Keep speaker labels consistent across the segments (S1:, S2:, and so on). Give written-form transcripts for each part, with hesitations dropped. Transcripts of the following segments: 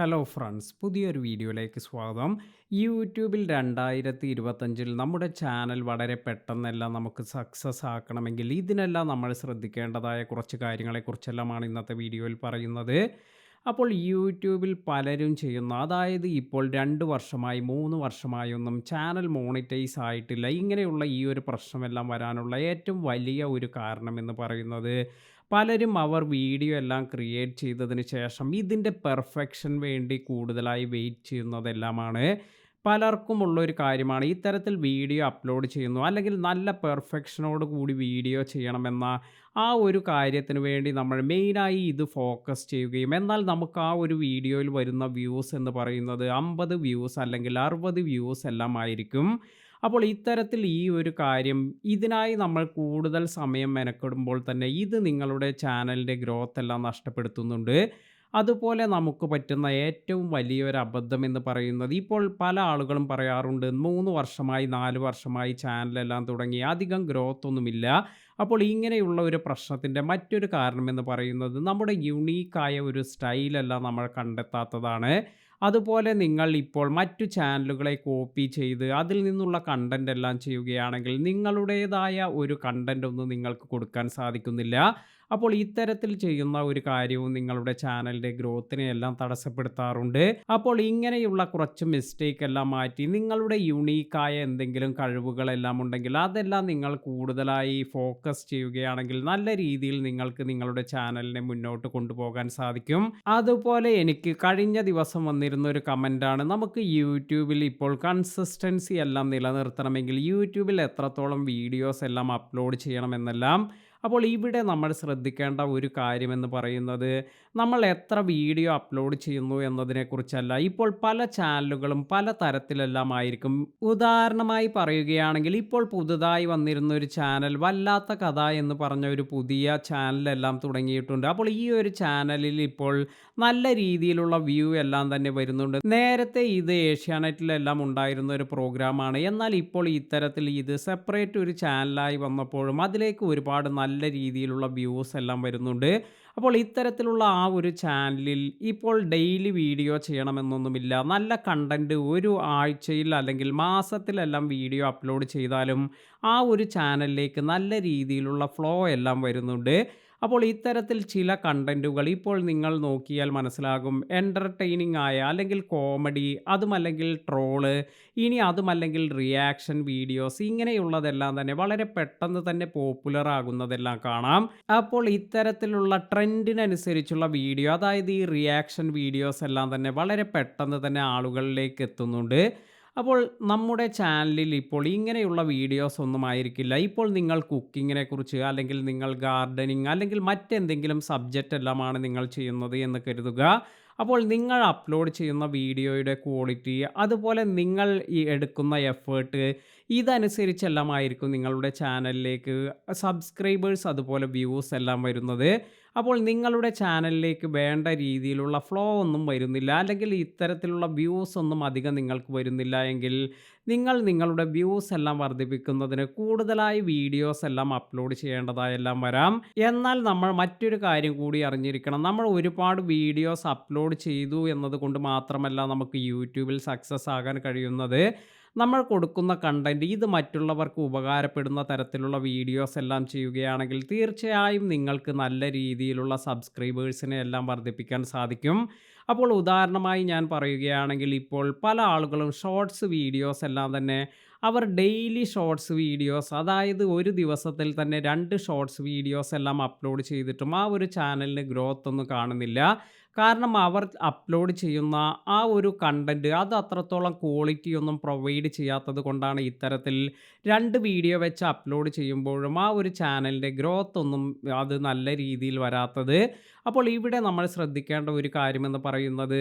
S1: Hello friends, പുതിയൊരു വീഡിയോയിലേക്ക് സ്വാഗതം. യൂട്യൂബിൽ 2025 നമ്മുടെ ചാനൽ വളരെ പെട്ടെന്നെല്ലാം നമുക്ക് സക്സസ് ആക്കണമെങ്കിൽ ഇതിനെല്ലാം നമ്മൾ ശ്രദ്ധിക്കേണ്ടതായ കുറച്ച് കാര്യങ്ങളെക്കുറിച്ചെല്ലാമാണ് ഇന്നത്തെ വീഡിയോയിൽ പറയുന്നത്. അപ്പോൾ യൂട്യൂബിൽ പലരും ചെയ്യുന്ന, അതായത് ഇപ്പോൾ 2 വർഷമായി 3 വർഷമായി ഒന്നും ചാനൽ മോണിറ്റൈസ് ആയിട്ടില്ല, ഇങ്ങനെയുള്ള ഈ ഒരു പ്രശ്നമെല്ലാം വരാനുള്ള ഏറ്റവും വലിയ ഒരു കാരണം എന്ന് പറയുന്നത്, പലരും അവർ വീഡിയോ എല്ലാം ക്രിയേറ്റ് ചെയ്തതിന് ശേഷം ഇതിൻ്റെ പെർഫെക്ഷൻ വേണ്ടി കൂടുതലായി വെയിറ്റ് ചെയ്യുന്നതെല്ലാമാണ്. പലർക്കുമുള്ളൊരു കാര്യമാണ് ഇത്തരത്തിൽ വീഡിയോ അപ്ലോഡ് ചെയ്യുന്നു, അല്ലെങ്കിൽ നല്ല പെർഫെക്ഷനോട് കൂടി വീഡിയോ ചെയ്യണമെന്ന ആ ഒരു കാര്യത്തിന് വേണ്ടി നമ്മൾ മെയിനായി ഇത് ഫോക്കസ് ചെയ്യുകയും, എന്നാൽ നമുക്ക് ആ ഒരു വീഡിയോയിൽ വരുന്ന വ്യൂസ് എന്ന് പറയുന്നത് 50 വ്യൂസ് അല്ലെങ്കിൽ 60 വ്യൂസ് എല്ലാം ആയിരിക്കും. അപ്പോൾ ഇത്തരത്തിൽ ഈ ഒരു കാര്യം, ഇതിനായി നമ്മൾ കൂടുതൽ സമയം മെനക്കെടുമ്പോൾ തന്നെ ഇത് നിങ്ങളുടെ ചാനലിൻ്റെ ഗ്രോത്ത് എല്ലാം നഷ്ടപ്പെടുത്തുന്നുണ്ട്. അതുപോലെ നമുക്ക് പറ്റുന്ന ഏറ്റവും വലിയൊരു അബദ്ധം എന്ന് പറയുന്നത്, ഇപ്പോൾ പല ആളുകളും പറയാറുണ്ട് 3 വർഷമായി 4 വർഷമായി ചാനലെല്ലാം തുടങ്ങി അധികം ഗ്രോത്ത് ഒന്നുമില്ല. അപ്പോൾ ഇങ്ങനെയുള്ള ഒരു പ്രശ്നത്തിൻ്റെ മറ്റൊരു കാരണം എന്ന് പറയുന്നത്, നമ്മുടെ യുണീക്കായ ഒരു സ്റ്റൈലെല്ലാം നമ്മൾ കണ്ടെത്താത്തതാണ്. അതുപോലെ നിങ്ങൾ ഇപ്പോൾ മറ്റു ചാനലുകളെ കോപ്പി ചെയ്ത് അതിൽ നിന്നുള്ള കണ്ടന്റ് എല്ലാം ചെയ്യുകയാണെങ്കിൽ നിങ്ങളുടേതായ ഒരു കണ്ടന്റ് ഒന്നും നിങ്ങൾക്ക് കൊടുക്കാൻ സാധിക്കുന്നില്ല. അപ്പോൾ ഇത്തരത്തിൽ ചെയ്യുന്ന ഒരു കാര്യവും നിങ്ങളുടെ ചാനലിൻ്റെ ഗ്രോത്തിനെ എല്ലാം തടസ്സപ്പെടുത്താറുണ്ട്. അപ്പോൾ ഇങ്ങനെയുള്ള കുറച്ച് മിസ്റ്റേക്ക് എല്ലാം മാറ്റി നിങ്ങളുടെ യുണീക്കായ എന്തെങ്കിലും കഴിവുകളെല്ലാം ഉണ്ടെങ്കിൽ അതെല്ലാം നിങ്ങൾ കൂടുതലായി ഫോക്കസ് ചെയ്യുകയാണെങ്കിൽ നല്ല രീതിയിൽ നിങ്ങൾക്ക് നിങ്ങളുടെ ചാനലിനെ മുന്നോട്ട് കൊണ്ടുപോകാൻ സാധിക്കും. അതുപോലെ എനിക്ക് കഴിഞ്ഞ ദിവസം വന്നിരുന്ന ഒരു കമൻ്റാണ്, നമുക്ക് യൂട്യൂബിൽ ഇപ്പോൾ കൺസിസ്റ്റൻസി എല്ലാം നിലനിർത്തണമെങ്കിൽ യൂട്യൂബിൽ എത്രത്തോളം വീഡിയോസ് എല്ലാം അപ്ലോഡ് ചെയ്യണമെന്നെല്ലാം. അപ്പോൾ ഇവിടെ നമ്മൾ ശ്രദ്ധിക്കേണ്ട ഒരു കാര്യമെന്ന് പറയുന്നത്, നമ്മൾ എത്ര വീഡിയോ അപ്ലോഡ് ചെയ്യുന്നു എന്നതിനെക്കുറിച്ചല്ല. ഇപ്പോൾ പല ചാനലുകളും പല തരത്തിലെല്ലാം ആയിരിക്കും. ഉദാഹരണമായി പറയുകയാണെങ്കിൽ, ഇപ്പോൾ പുതുതായി വന്നിരുന്ന ഒരു ചാനൽ വല്ലാത്ത കഥ എന്ന് പറഞ്ഞ ഒരു പുതിയ ചാനലെല്ലാം തുടങ്ങിയിട്ടുണ്ട്. അപ്പോൾ ഈ ഒരു ചാനലിൽ ഇപ്പോൾ നല്ല രീതിയിലുള്ള വ്യൂ എല്ലാം തന്നെ വരുന്നുണ്ട്. നേരത്തെ ഇത് ഏഷ്യാനെറ്റിലെല്ലാം ഉണ്ടായിരുന്ന ഒരു പ്രോഗ്രാമാണ്. എന്നാൽ ഇപ്പോൾ ഇത്തരത്തിൽ ഇത് സെപ്പറേറ്റ് ഒരു ചാനലായി വന്നപ്പോഴും അതിലേക്ക് ഒരുപാട് നല്ല രീതിയിലുള്ള വ്യൂസ് എല്ലാം വരുന്നുണ്ട്. അപ്പോൾ ഇത്തരത്തിലുള്ള ആ ഒരു ചാനലിൽ ഇപ്പോൾ ഡെയിലി വീഡിയോ ചെയ്യണമെന്നൊന്നുമില്ല. നല്ല കണ്ടന്റ് ഒരു ആഴ്ചയിൽ അല്ലെങ്കിൽ മാസത്തിലെല്ലാം വീഡിയോ അപ്ലോഡ് ചെയ്താലും ആ ഒരു ചാനലിലേക്ക് നല്ല രീതിയിലുള്ള ഫ്ലോ എല്ലാം വരുന്നുണ്ട്. അപ്പോൾ ഇത്തരത്തിൽ ചില കണ്ടന്റുകൾ ഇപ്പോൾ നിങ്ങൾ നോക്കിയാൽ മനസ്സിലാകും. എൻ്റർടൈനിങ് ആയ, അല്ലെങ്കിൽ കോമഡി, അതുമല്ലെങ്കിൽ ട്രോള്, ഇനി അതുമല്ലെങ്കിൽ റിയാക്ഷൻ വീഡിയോസ്, ഇങ്ങനെയുള്ളതെല്ലാം തന്നെ വളരെ പെട്ടെന്ന് തന്നെ പോപ്പുലർ ആകുന്നതെല്ലാം കാണാം. അപ്പോൾ ഇത്തരത്തിലുള്ള ട്രെൻഡിനനുസരിച്ചുള്ള വീഡിയോ, അതായത് ഈ റിയാക്ഷൻ വീഡിയോസ് എല്ലാം തന്നെ വളരെ പെട്ടെന്ന് തന്നെ ആളുകളിലേക്ക് എത്തുന്നുണ്ട്. അപ്പോൾ നമ്മുടെ ചാനലിൽ ഇപ്പോൾ ഇങ്ങനെയുള്ള വീഡിയോസ് ഒന്നും ആയിരിക്കില്ല. ഇപ്പോൾ നിങ്ങൾ കുക്കിങ്ങിനെ കുറിച്ച്, അല്ലെങ്കിൽ നിങ്ങൾ ഗാർഡനിങ്, അല്ലെങ്കിൽ മറ്റെന്തെങ്കിലും സബ്ജക്റ്റ് എല്ലാമാണ് നിങ്ങൾ ചെയ്യുന്നത് എന്ന് കരുതുക. അപ്പോൾ നിങ്ങൾ അപ്ലോഡ് ചെയ്യുന്ന വീഡിയോയുടെ ക്വാളിറ്റി, അതുപോലെ നിങ്ങൾ ഈ എടുക്കുന്ന എഫേർട്ട്, ഇതനുസരിച്ചെല്ലാമായിരിക്കും നിങ്ങളുടെ ചാനലിലേക്ക് സബ്സ്ക്രൈബേഴ്സ് അതുപോലെ വ്യൂസ് എല്ലാം വരുന്നത്. അപ്പോൾ നിങ്ങളുടെ ചാനലിലേക്ക് വേണ്ട രീതിയിലുള്ള ഫ്ലോ ഒന്നും വരുന്നില്ല, അല്ലെങ്കിൽ ഇത്തരത്തിലുള്ള വ്യൂസ് ഒന്നും അധികം നിങ്ങൾക്ക് വരുന്നില്ല എങ്കിൽ, നിങ്ങൾ നിങ്ങളുടെ വ്യൂസ് എല്ലാം വർദ്ധിപ്പിക്കുന്നതിന് കൂടുതലായി വീഡിയോസ് എല്ലാം അപ്ലോഡ് ചെയ്യേണ്ടതായെല്ലാം വരാം. എന്നാൽ നമ്മൾ മറ്റൊരു കാര്യം കൂടി അറിഞ്ഞിരിക്കണം. നമ്മൾ ഒരുപാട് വീഡിയോസ് അപ്ലോഡ് ചെയ്തു എന്നതുകൊണ്ട് മാത്രമല്ല നമുക്ക് യൂട്യൂബിൽ സക്സസ് ആകാൻ കഴിയുന്നത്. നമ്മൾ കൊടുക്കുന്ന കണ്ടന്റ് ഇത് മറ്റുള്ളവർക്ക് ഉപകാരപ്പെടുന്ന തരത്തിലുള്ള വീഡിയോസ് എല്ലാം ചെയ്യുകയാണെങ്കിൽ തീർച്ചയായും നിങ്ങൾക്ക് നല്ല രീതിയിലുള്ള സബ്സ്ക്രൈബേഴ്സിനെ എല്ലാം വർദ്ധിപ്പിക്കാൻ സാധിക്കും. അപ്പോൾ ഉദാഹരണമായി ഞാൻ പറയുകയാണെങ്കിൽ, ഇപ്പോൾ പല ആളുകളും ഷോർട്സ് വീഡിയോസ് എല്ലാം തന്നെ അവർ ഡെയിലി ഷോർട്സ് വീഡിയോസ്, അതായത് ഒരു ദിവസത്തിൽ തന്നെ 2 ഷോർട്സ് വീഡിയോസ് എല്ലാം അപ്ലോഡ് ചെയ്തിട്ടും ആ ഒരു ചാനലിന് ഗ്രോത്ത് ഒന്നും കാണുന്നില്ല. കാരണം അവർ അപ്ലോഡ് ചെയ്യുന്ന ആ ഒരു കണ്ടന്റ് അത് അത്രത്തോളം ക്വാളിറ്റി ഒന്നും പ്രൊവൈഡ് ചെയ്യാത്തത് കൊണ്ടാണ് ഇത്തരത്തിൽ 2 വീഡിയോ വെച്ച് അപ്ലോഡ് ചെയ്യുമ്പോഴും ആ ഒരു ചാനലിൻ്റെ ഗ്രോത്ത് ഒന്നും അത് നല്ല രീതിയിൽ വരാത്തത്. അപ്പോൾ ഇവിടെ നമ്മൾ ശ്രദ്ധിക്കേണ്ട ഒരു കാര്യമെന്ന് പറയുന്നത്,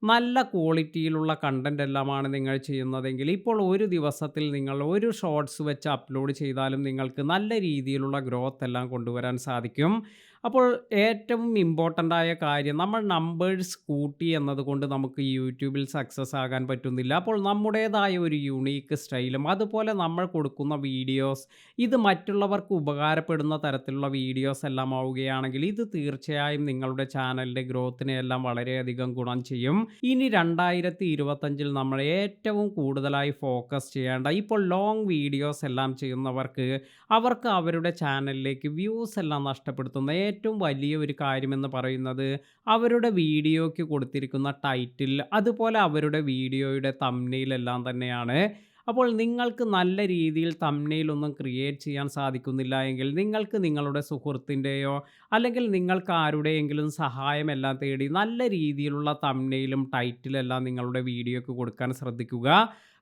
S1: നല്ല ക്വാളിറ്റിയിലുള്ള കണ്ടന്റ് എല്ലാമാണ് നിങ്ങൾ ചെയ്യുന്നതെങ്കിൽ ഇപ്പോൾ ഒരു ദിവസത്തിൽ നിങ്ങൾ ഒരു ഷോർട്സ് വെച്ച് അപ്ലോഡ് ചെയ്താലും നിങ്ങൾക്ക് നല്ല രീതിയിലുള്ള ഗ്രോത്ത് എല്ലാം കൊണ്ടുവരാൻ സാധിക്കും. അപ്പോൾ ഏറ്റവും ഇമ്പോർട്ടൻ്റ് ആയ കാര്യം നമ്മൾ നമ്പേഴ്സ് കൂട്ടി എന്നതുകൊണ്ട് നമുക്ക് യൂട്യൂബിൽ സക്സസ് ആകാൻ പറ്റുന്നില്ല. അപ്പോൾ നമ്മുടേതായ ഒരു യുണീക്ക് സ്റ്റൈലും അതുപോലെ നമ്മൾ കൊടുക്കുന്ന വീഡിയോസ് ഇത് മറ്റുള്ളവർക്ക് ഉപകാരപ്പെടുന്ന തരത്തിലുള്ള വീഡിയോസ് എല്ലാം ആവുകയാണെങ്കിൽ ഇത് തീർച്ചയായും നിങ്ങളുടെ ചാനലിൻ്റെ ഗ്രോത്തിനെ എല്ലാം വളരെയധികം ഗുണം ചെയ്യും. ഇനി 2025 നമ്മൾ ഏറ്റവും കൂടുതലായി ഫോക്കസ് ചെയ്യേണ്ട ഇപ്പോൾ ലോങ് വീഡിയോസ് എല്ലാം ചെയ്യുന്നവർക്ക് അവർക്ക് അവരുടെ ചാനലിലേക്ക് വ്യൂസ് എല്ലാം നഷ്ടപ്പെടുത്തുന്ന ഏറ്റവും വലിയ ഒരു കാര്യമെന്ന് പറയുന്നത് അവരുടെ വീഡിയോയ്ക്ക് കൊടുത്തിരിക്കുന്ന ടൈറ്റിൽ അതുപോലെ അവരുടെ വീഡിയോയുടെ തംബ്നെയിൽ എല്ലാം തന്നെയാണ്. അപ്പോൾ നിങ്ങൾക്ക് നല്ല രീതിയിൽ തംബ്നെയിൽ ഒന്നും ക്രിയേറ്റ് ചെയ്യാൻ സാധിക്കുന്നില്ല എങ്കിൽ നിങ്ങൾക്ക് നിങ്ങളുടെ സുഹൃത്തിൻ്റെയോ അല്ലെങ്കിൽ നിങ്ങൾക്ക് ആരുടെയെങ്കിലും സഹായമെല്ലാം തേടി നല്ല രീതിയിലുള്ള തംബ്നെയിലും ടൈറ്റിലെല്ലാം നിങ്ങളുടെ വീഡിയോയ്ക്ക് കൊടുക്കാൻ ശ്രദ്ധിക്കുക.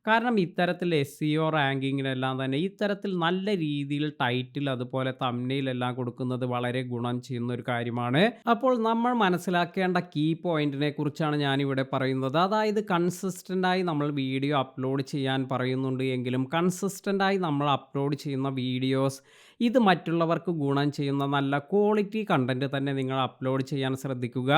S1: കാരണം ഇത്തരത്തിൽ എസ്-ഇ-ഒ റാങ്കിങ്ങിനെല്ലാം തന്നെ ഇത്തരത്തിൽ നല്ല രീതിയിൽ ടൈറ്റിൽ അതുപോലെ തംബ്നെയിലെല്ലാം കൊടുക്കുന്നത് വളരെ ഗുണം ചെയ്യുന്ന ഒരു കാര്യമാണ്. അപ്പോൾ നമ്മൾ മനസ്സിലാക്കേണ്ട കീ പോയിന്റിനെ കുറിച്ചാണ് ഞാനിവിടെ പറയുന്നത്. അതായത് കൺസിസ്റ്റൻ്റായി നമ്മൾ വീഡിയോ അപ്ലോഡ് ചെയ്യാൻ പറയുന്നുണ്ട് എങ്കിലും കൺസിസ്റ്റൻ്റായി നമ്മൾ അപ്ലോഡ് ചെയ്യുന്ന വീഡിയോസ് ഇത് മറ്റുള്ളവർക്ക് ഗുണം ചെയ്യുന്ന നല്ല ക്വാളിറ്റി കണ്ടന്റ് തന്നെ നിങ്ങൾ അപ്ലോഡ് ചെയ്യാൻ ശ്രദ്ധിക്കുക.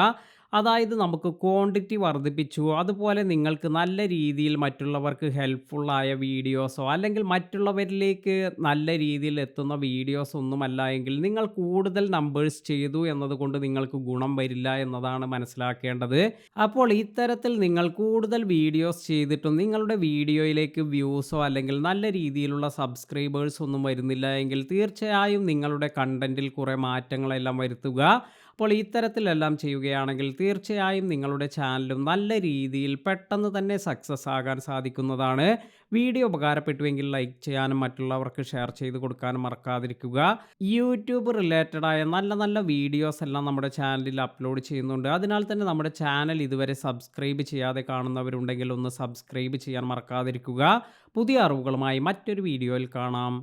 S1: അതായത് നമുക്ക് ക്വാണ്ടിറ്റി വർദ്ധിപ്പിച്ചു അതുപോലെ നിങ്ങൾക്ക് നല്ല രീതിയിൽ മറ്റുള്ളവർക്ക് ഹെൽപ്ഫുള്ളായ വീഡിയോസോ അല്ലെങ്കിൽ മറ്റുള്ളവരിലേക്ക് നല്ല രീതിയിൽ എത്തുന്ന വീഡിയോസ് ഒന്നുമല്ല എങ്കിൽ നിങ്ങൾ കൂടുതൽ നമ്പേഴ്സ് ചെയ്തു എന്നതുകൊണ്ട് നിങ്ങൾക്ക് ഗുണം വരില്ല എന്നതാണ് മനസ്സിലാക്കേണ്ടത്. അപ്പോൾ ഇത്തരത്തിൽ നിങ്ങൾ കൂടുതൽ വീഡിയോസ് ചെയ്തിട്ടും നിങ്ങളുടെ വീഡിയോയിലേക്ക് വ്യൂസോ അല്ലെങ്കിൽ നല്ല രീതിയിലുള്ള സബ്സ്ക്രൈബേഴ്സ് ഒന്നും വരുന്നില്ല എങ്കിൽ തീർച്ചയായും നിങ്ങളുടെ കണ്ടന്റിൽ കുറേ മാറ്റങ്ങളെല്ലാം വരുത്തുക. അപ്പോൾ ഇത്തരത്തിലെല്ലാം ചെയ്യുകയാണെങ്കിൽ തീർച്ചയായും നിങ്ങളുടെ ചാനലും നല്ല രീതിയിൽ പെട്ടെന്ന് തന്നെ സക്സസ് ആകാൻ സാധിക്കുന്നതാണ്. വീഡിയോ ഉപകാരപ്പെട്ടുവെങ്കിൽ ലൈക്ക് ചെയ്യാനും മറ്റുള്ളവർക്ക് ഷെയർ ചെയ്ത് കൊടുക്കാനും മറക്കാതിരിക്കുക. യൂട്യൂബ് റിലേറ്റഡ് ആയ നല്ല നല്ല വീഡിയോസ് എല്ലാം നമ്മുടെ ചാനലിൽ അപ്ലോഡ് ചെയ്യുന്നുണ്ട്. അതിനാൽ തന്നെ നമ്മുടെ ചാനൽ ഇതുവരെ സബ്സ്ക്രൈബ് ചെയ്യാതെ കാണുന്നവരുണ്ടെങ്കിൽ ഒന്ന് സബ്സ്ക്രൈബ് ചെയ്യാൻ മറക്കാതിരിക്കുക. പുതിയ അറിവുകളുമായി മറ്റൊരു വീഡിയോയിൽ കാണാം.